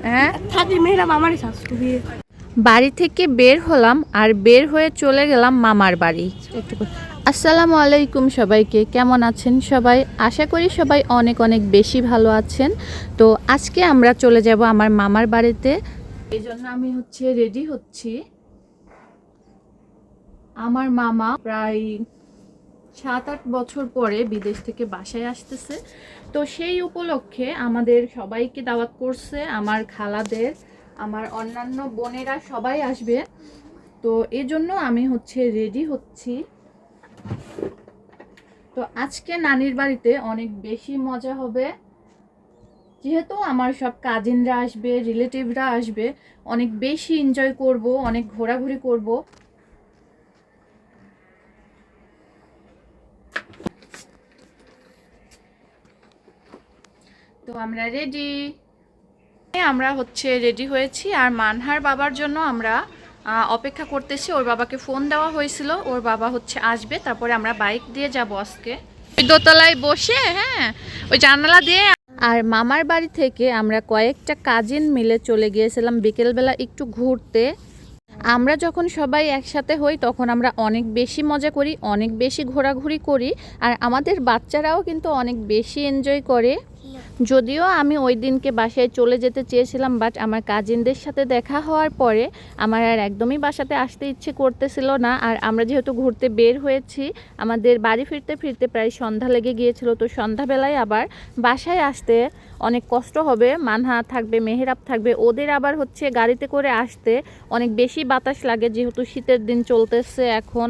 হ্যাঁ বাড়ি থেকে বের হলাম আর বের হয়ে চলে গেলাম মামার বাড়ি। আসসালামু আলাইকুম সবাইকে, কেমন আছেন সবাই? আশা করি সবাই অনেক অনেক বেশি ভালো আছেন। তো আজকে আমরা চলে যাব আমার মামার বাড়িতে, এই জন্য আমি রেডি হচ্ছি। আমার মামা প্রায় 7-8 বছর পরে বিদেশ থেকে বাসায় আসতেছে, তো সেই উপলক্ষে আমাদের সবাইকে দাওয়াত করছে। আমার খালাদের, আমার অন্যান্য বোনেরা সবাই আসবে, তো এজন্য আমি রেডি হচ্ছি। তো আজকে নানির বাড়িতে অনেক বেশি মজা হবে, যেহেতু আমার সব কাজিনরা আসবে, রিলেটিভরা আসবে, অনেক বেশি এনজয় করব, অনেক ঘোরাঘুরি করব। তো আমরা রেডি হয়েছি। আর মানহার বাবার জন্য আমরা অপেক্ষা করতেছি। ওর বাবাকে ফোন দেওয়া হয়েছিল, ওর বাবা আসবে, তারপরে আমরা বাইক দিয়ে যাব আজকে দোতলায় বসে, হ্যাঁ ওই জানালা দিয়ে। আর মামার বাড়ি থেকে আমরা কয়েকটা কাজিন মিলে চলে গিয়েছিলাম বিকেলবেলা একটু ঘুরতে। আমরা যখন সবাই একসাথে হই তখন আমরা অনেক বেশি মজা করি, অনেক বেশি ঘোরাঘুরি করি, আর আমাদের বাচ্চারাও কিন্তু অনেক বেশি এনজয় করে। যদিও আমি ওই দিনকে বাসায় চলে যেতে চেয়েছিলাম, বাট আমার কাজিনদের সাথে দেখা হওয়ার পরে আমার আর একদমই বাসাতে আসতে ইচ্ছে করতেছিল না। আর আমরা যেহেতু ঘুরতে বের হয়েছি, আমাদের বাড়ি ফিরতে ফিরতে প্রায় সন্ধ্যা লেগে গিয়েছিল, তো সন্ধ্যাবেলায় আবার বাসায় আসতে অনেক কষ্ট হবে। মানহা থাকবে, মেহেরাব থাকবে, ওদের আবার গাড়িতে করে আসতে অনেক বেশি বাতাস লাগে, যেহেতু শীতের দিন চলতেছে এখন।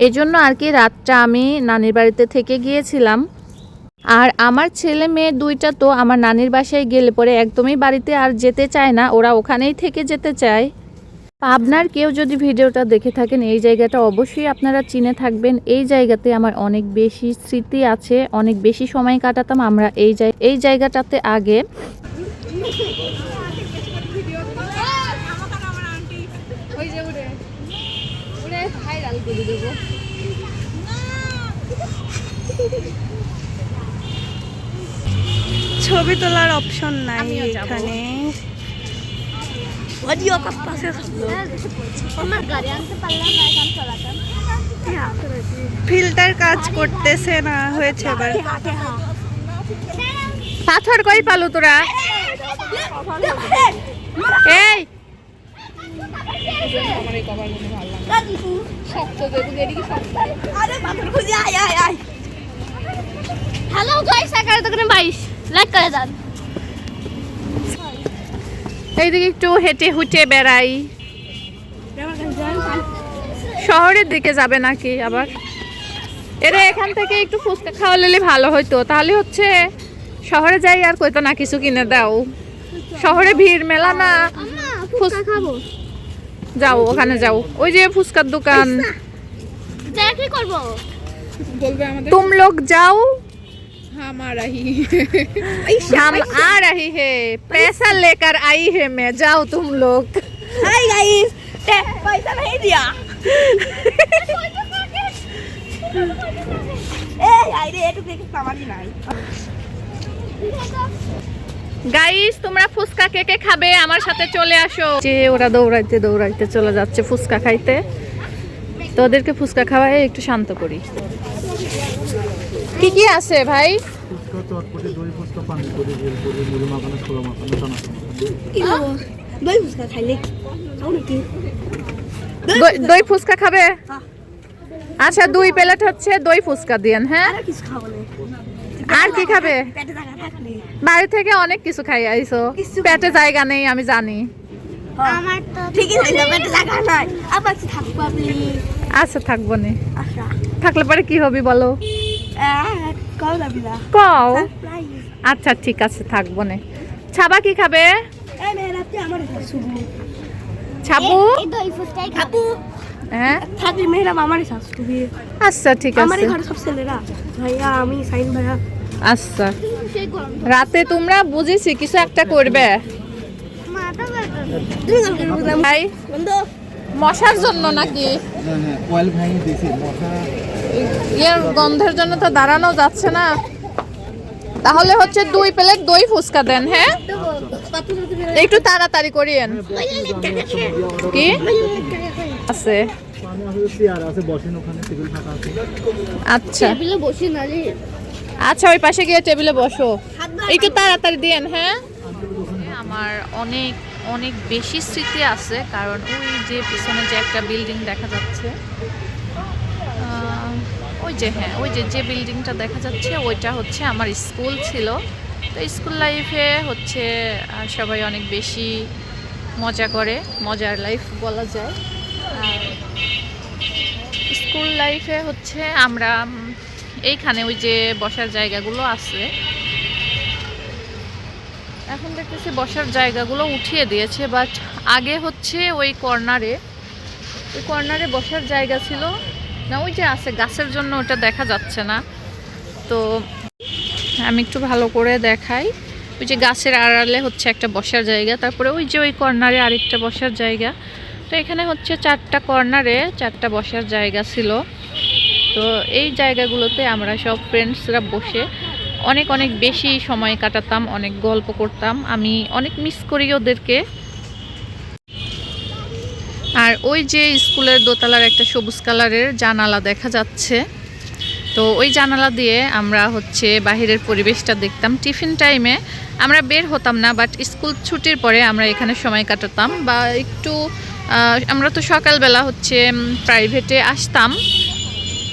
এজন্য আর কি রাতটা আমি নানির বাড়িতে থেকে গিয়েছিলাম। আর আমার ছেলে মেয়ে দুইটা তো আমার নানির বাসায় গেলে পরে একদমই বাড়িতে আর যেতে চায় না, ওরা ওখানেই থেকে যেতে চায়। পাবনার কেউ যদি ভিডিওটা দেখে থাকেন, এই জায়গাটা অবশ্যই আপনারা চিনে থাকবেন। এই জায়গাতে আমার অনেক বেশি স্মৃতি আছে, অনেক বেশি সময় কাটাতাম আমরা এই জায়গাটাতে আগে। ছবি তোলার অপশন নাই এখানে। ফিল্টার কাজ করতেছে না, হয়েছে এবার। পাথর কই পালো তোরা? এই হ্যালো গাইস, 11:22 লাইক করে দেন। এইদিকে একটু হেঁটে হুটে বেড়াই। শহরের দিকে যাবে নাকি আবার? এরে এখান থেকে একটু ফুচকা খাওয়া নিলে ভালো হইতো, তাহলে শহরে যাই আর কইতো না কিছু কিনে দাও। শহরে ভিড় মেলা না, ফুচকা খাবো। যাও ওখানে যাও, ওই যে ফুচকার দোকান। যা কি করব? বলবে আমাদের तुम लोग जाओ, हम आ रही हम आ रही है, पैसा लेकर आई है मैं, जाओ तुम लोग। हाय गाइस, पैसा नहीं दिया। ए आई रे এটু দেখে সামানি নাই। গাইস তোমরা ফুচকা কে কে খাবে আমার সাথে চলে আসো। যে ওরা দৌড়াইতে দৌড়াইতে চলে যাচ্ছে ফুচকা খাইতে, তো ওদেরকে ফুচকা খাওয়ায় একটু শান্ত করি। কি কি আছে ভাই? ফুচকা, চটপটি, দই ফুচকা, পানিপুরি, ভেলপুরি, মুড়ি মাখানা, ছোলা মাখানা, চানা কি খাবো? দই ফুচকা খাইলে খাও নাকি? দই ফুচকা খাবে? আচ্ছা 2 প্লেট দই ফুচকা দিয়েন। হ্যাঁ, আর কিছু খাবো না। আর কি খাবে? পেটে জায়গা থাকলে। বাড়ি থেকে অনেক কিছু খাই আইছো, পেটে জায়গা নেই আমি জানি। আমার তো ঠিকই আছে, পেটে জায়গা নাই। আবার কি থাকবো আপনি? আচ্ছা থাকবো নি, আচ্ছা থাকলে পরে কি হবে বলো? কও যাবি না? কও। সারপ্রাইজ। আচ্ছা ঠিক আছে থাকবো নে। ছাবা কি খাবে? এই মেয়েরা কি আমার শুভ ছাবু? এই দই ফুচকাই খাবো। হ্যাঁ থাকি মেয়েরা আমার শাশু বিয়ে। আচ্ছা ঠিক আমার আছে। ঘরে সব ছেলেরা, ভাইয়া, আমি, সাইন ভাইয়া। আচ্ছা সেই গরম রাতে তোমরা বুঝেছি কিছু একটা করবে মাথা ব্যথা। তুমি গান করে বুঝলাম ভাই, বন্ধু। মশার জন্য নাকি? হ্যাঁ কয়েল ভাঙিয়ে দিয়েছি, মশা এর গন্ধের জন্য তো দাঁড়ানো যাচ্ছে না। তাহলে হচ্ছে 2 প্লেট দই ফুচকা দেন, হ্যাঁ একটু তাড়াতাড়ি করিয়েন। কি আছে? পানি আছে, চেয়ার আছে, বসেন ওখানে, টেবিল ফাঁকা আছে। আচ্ছা টেবিলে বসি না রে। আচ্ছা, ওই পাশে গিয়ে টেবিলে বসো, একটু তাড়াতাড়ি দিয়েন। হ্যাঁ, আমার অনেক অনেক বেশি স্মৃতি আছে, কারণ ওই যে পিছনে যে একটা বিল্ডিং দেখা যাচ্ছে, ওই যে হ্যাঁ ওই যে যে বিল্ডিংটা দেখা যাচ্ছে ওইটা হচ্ছে আমার স্কুল ছিল। তো স্কুল লাইফে হচ্ছে সবাই অনেক বেশি মজা করে, মজার লাইফ বলা যায়। আর স্কুল লাইফে হচ্ছে আমরা এইখানে ওই যে বসার জায়গাগুলো আছে, এখন দেখতেছি বসার জায়গাগুলো উঠিয়ে দিয়েছে, বাট আগে হচ্ছে ওই কর্নারে বসার জায়গা ছিল না, ওই যে আছে গাছের জন্য ওটা দেখা যাচ্ছে না। তো আমি একটু ভালো করে দেখাই, ওই যে গাছের আড়ালে হচ্ছে একটা বসার জায়গা, তারপরে ওই যে ওই কর্নারে আরেকটা বসার জায়গা। তো এখানে হচ্ছে 4টা কর্নারে 4টা বসার জায়গা ছিল। তো এই জায়গাগুলোতে আমরা সব ফ্রেন্ডসরা বসে অনেক অনেক বেশি সময় কাটাতাম, অনেক গল্প করতাম। আমি অনেক মিস করি ওদেরকে। আর ওই যে স্কুলের দোতলার একটা সবুজ কালারের জানালা দেখা যাচ্ছে, তো ওই জানালা দিয়ে আমরা হচ্ছে বাহিরের পরিবেশটা দেখতাম। টিফিন টাইমে আমরা বের হতাম না, বাট স্কুল ছুটির পরে আমরা এখানে সময় কাটাতাম, বা একটু আমরা তো সকালবেলা হচ্ছে প্রাইভেটে আসতাম।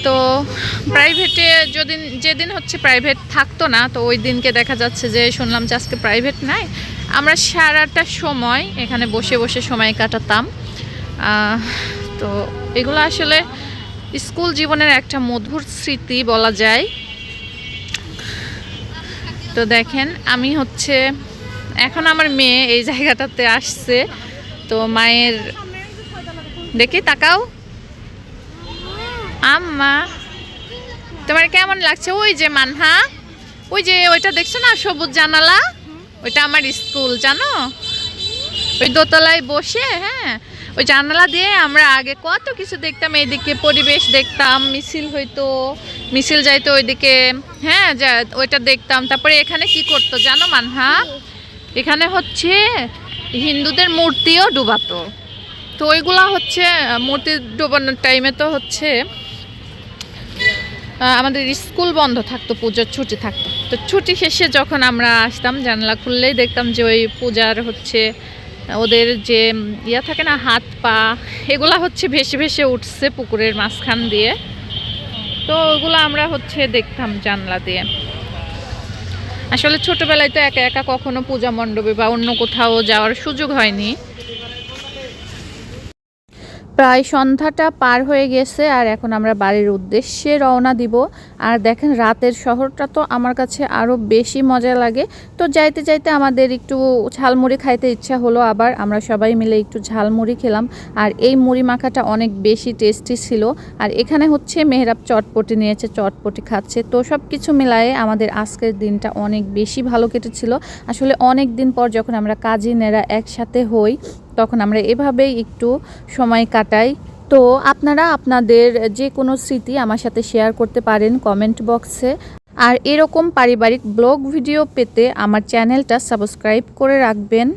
তো প্রাইভেটে যেদিন হচ্ছে প্রাইভেট থাকতো না, তো ওই দিনকে দেখা যাচ্ছে যে শুনলাম যে আজকে প্রাইভেট নাই, আমরা সারাটা সময় এখানে বসে বসে সময় কাটাতাম। তো এগুলো আসলে স্কুল জীবনের একটা মধুর স্মৃতি বলা যায়। তো দেখেন আমি হচ্ছে এখন আমার মেয়ে এই জায়গাটাতে আসছে, তো মায়ের দেখি তাকাও, আম্মা তোমার কেমন লাগছে? ওই যে মানহা, ওই যে ওইটা দেখছো না সবুজ জানালা, ওইটা আমার স্কুল, জানো? ওই দোতলায় বসে হ্যাঁ ওই জানালা দিয়ে আমরা আগে কত কিছু দেখতাম, এইদিকে পরিবেশ দেখতাম, মিছিল যাইতো ওইদিকে, হ্যাঁ ওইটা দেখতাম। তারপরে এখানে কি করতো জানো মানহা? এখানে হচ্ছে হিন্দুদের মূর্তিও ডুবাতো। তো ওইগুলা হচ্ছে মূর্তি ডোবানোর টাইমে তো হচ্ছে আমাদের স্কুল বন্ধ থাকতো, পুজোর ছুটি থাকতো। তো ছুটি শেষে যখন আমরা আসতাম জানলা খুললেই দেখতাম যে ওই পূজার হচ্ছে ওদের যে ইয়া থাকে না হাত পা, এগুলা হচ্ছে ভেসে ভেসে উঠছে পুকুরের মাঝখান দিয়ে। তো ওগুলো আমরা হচ্ছে দেখতাম জানলা দিয়ে। আসলে ছোটবেলায় তো একা একা কখনো পূজা মণ্ডপে বা অন্য কোথাও যাওয়ার সুযোগ হয়নি। প্রায় সন্ধ্যাটা পার হয়ে গেছে, আর এখন আমরা বাড়ির উদ্দেশ্যে রওনা দিব। আর দেখেন রাতের শহরটা তো আমার কাছে আরও বেশি মজা লাগে। তো যাইতে যাইতে আমাদের একটু ঝালমুড়ি খাইতে ইচ্ছা হলো, আবার আমরা সবাই মিলে একটু ঝালমুড়ি খেলাম। আর এই মুড়ি মাখাটা অনেক বেশি টেস্টি ছিল। আর এখানে হচ্ছে মেহরাব চটপটি নিয়েছে, চটপটি খাচ্ছে। তো সব কিছু মিলায়ে আমাদের আজকের দিনটা অনেক বেশি ভালো কেটেছিল। আসলে অনেক দিন পর যখন আমরা কাজিনেরা একসাথে হই, তখন আমরা এভাবেই একটু সময় কাটাই। তো আপনারা আপনাদের যে কোনো স্মৃতি আমার সাথে শেয়ার করতে পারেন কমেন্ট বক্সে। আর এরকম পারিবারিক ব্লগ ভিডিও পেতে আমার চ্যানেলটা সাবস্ক্রাইব করে রাখবেন।